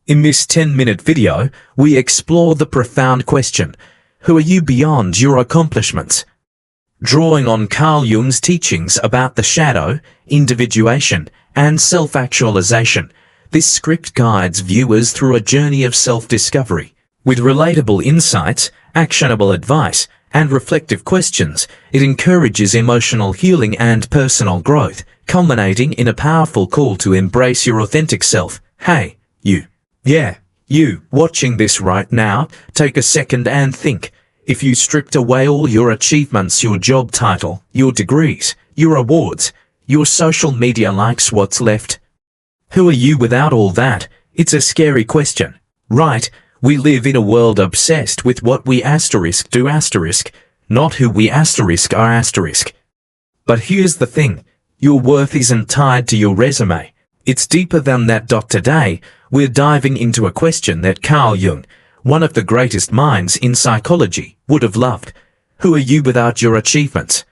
In this 10-minute video, we explore the profound question, who are you beyond your accomplishments? Drawing on Carl Jung's teachings about the shadow, individuation, and self-actualization, this script guides viewers through a journey of self-discovery. With relatable insights, actionable advice, and reflective questions, it encourages emotional healing and personal growth, culminating in a powerful call to embrace your authentic self. Hey, you. Yeah, you, watching this right now, take a second and think. If you stripped away all your achievements, your job title, your degrees, your awards, your social media likes, what's left? Who are you without all that? It's a scary question, right? We live in a world obsessed with what we do, not who we are. But here's the thing, your worth isn't tied to your resume. It's deeper than that. Today, we're diving into a question that Carl Jung, one of the greatest minds in psychology, would have loved. Who are you without your achievements?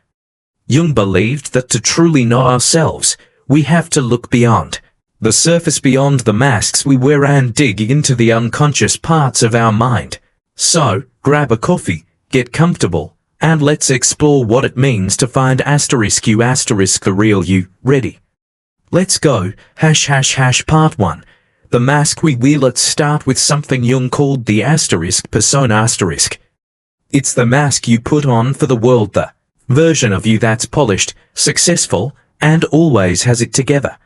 Jung believed that to truly know ourselves, we have to look beyond the surface, beyond the masks we wear, and dig into the unconscious parts of our mind. So, grab a coffee, get comfortable, and let's explore what it means to find you, the real you. Ready? Let's go. Part 1. The mask we wear. Let's start with something Jung called the persona. It's the mask you put on for the world, the version of you that's polished, successful, and always has it together.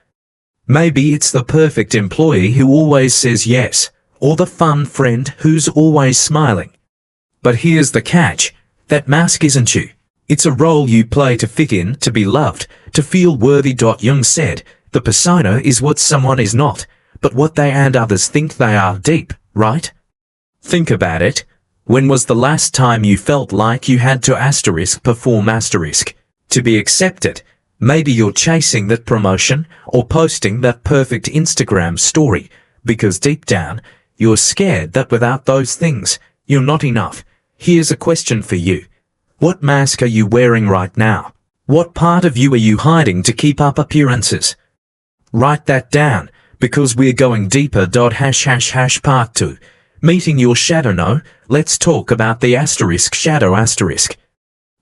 Maybe it's the perfect employee who always says yes, or the fun friend who's always smiling. But here's the catch, that mask isn't you. It's a role you play to fit in, to be loved, to feel worthy. Jung said, the persona is what someone is not, but what they and others think they are. Deep, right? Think about it. When was the last time you felt like you had to perform to be accepted? Maybe you're chasing that promotion or posting that perfect Instagram story because deep down, you're scared that without those things, you're not enough. Here's a question for you. What mask are you wearing right now? What part of you are you hiding to keep up appearances? Write that down, because we're going deeper. Part 2. Meeting your shadow. No, let's talk about the shadow.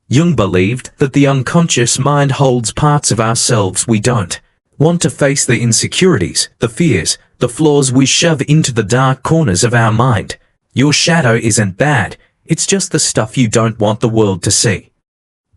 Jung believed that the unconscious mind holds parts of ourselves we don't want to face, the insecurities, the fears, the flaws we shove into the dark corners of our mind. Your shadow isn't bad. It's just the stuff you don't want the world to see.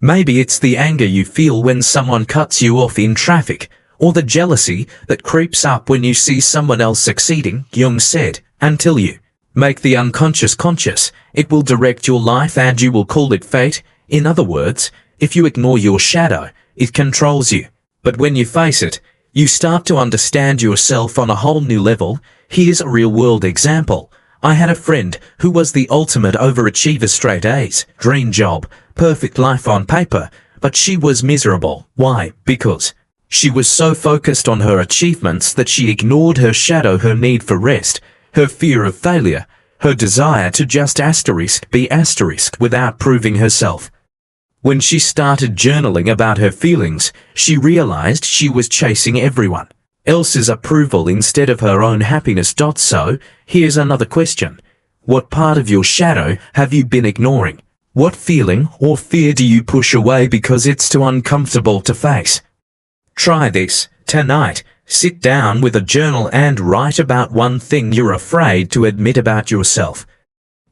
Maybe it's the anger you feel when someone cuts you off in traffic, or the jealousy that creeps up when you see someone else succeeding. Jung said, until you make the unconscious conscious, it will direct your life and you will call it fate. In other words, if you ignore your shadow, it controls you. But when you face it, you start to understand yourself on a whole new level. Here's a real-world example. I had a friend who was the ultimate overachiever, straight A's, dream job, perfect life on paper, but she was miserable. Why? Because she was so focused on her achievements that she ignored her shadow, her need for rest, her fear of failure, her desire to just be without proving herself. When she started journaling about her feelings, she realized she was chasing everyone else's approval instead of her own happiness. So, here's another question. What part of your shadow have you been ignoring? What feeling or fear do you push away because it's too uncomfortable to face? Try this tonight. Sit down with a journal and write about one thing you're afraid to admit about yourself.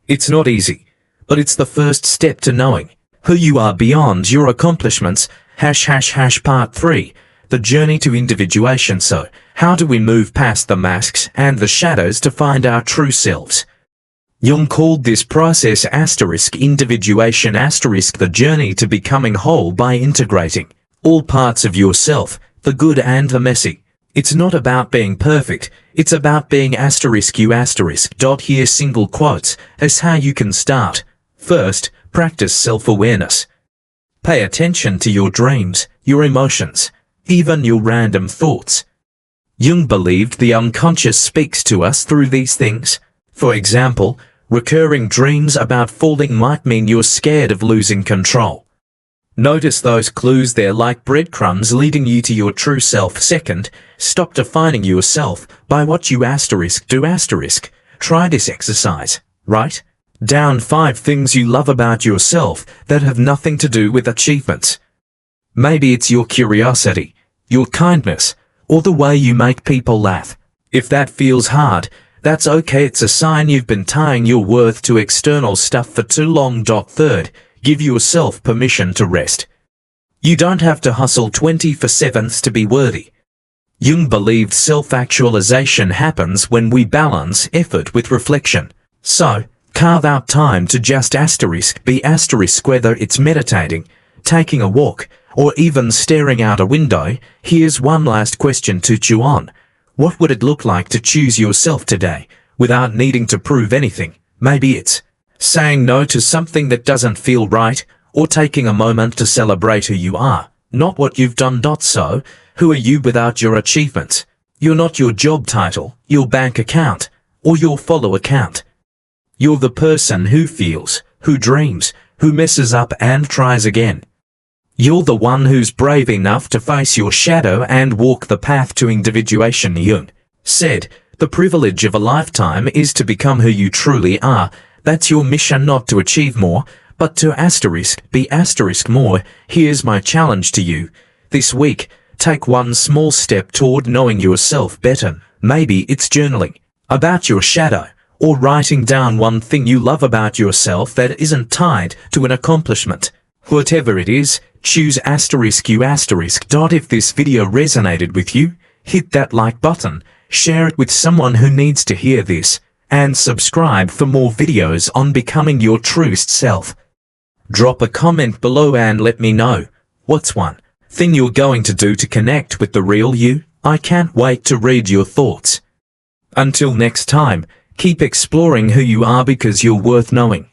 It's not easy, but it's the first step to knowing who you are beyond your accomplishments. Part 3. The journey to individuation. So, how do we move past the masks and the shadows to find our true selves? Jung called this process individuation, the journey to becoming whole by integrating all parts of yourself, the good and the messy. It's not about being perfect, it's about being you. Here single quotes as how you can start. First, practice self-awareness. Pay attention to your dreams, your emotions, even your random thoughts. Jung believed the unconscious speaks to us through these things. For example, recurring dreams about falling might mean you're scared of losing control. Notice those clues there like breadcrumbs leading you to your true self. Second, stop defining yourself by what you do. Try this exercise. Write down 5 things you love about yourself that have nothing to do with achievements. Maybe it's your curiosity, your kindness, or the way you make people laugh. If that feels hard, that's okay. It's a sign you've been tying your worth to external stuff for too long. Third, give yourself permission to rest. You don't have to hustle 24/7 to be worthy. Jung believed self-actualization happens when we balance effort with reflection. So, carve out time to just be whether it's meditating, taking a walk, or even staring out a window. Here's one last question to chew on. What would it look like to choose yourself today, without needing to prove anything? Maybe it's saying no to something that doesn't feel right, or taking a moment to celebrate who you are, not what you've done. So, who are you without your achievements? You're not your job title, your bank account, or your follower count. You're the person who feels, who dreams, who messes up and tries again. You're the one who's brave enough to face your shadow and walk the path to individuation. Jung said, the privilege of a lifetime is to become who you truly are. That's your mission, not to achieve more, but to be more. Here's my challenge to you. This week, take one small step toward knowing yourself better. Maybe it's journaling about your shadow, or writing down one thing you love about yourself that isn't tied to an accomplishment. Whatever it is, choose you. If this video resonated with you, hit that like button, share it with someone who needs to hear this, and subscribe for more videos on becoming your truest self. Drop a comment below and let me know, what's one thing you're going to do to connect with the real you? I can't wait to read your thoughts. Until next time, keep exploring who you are, because you're worth knowing.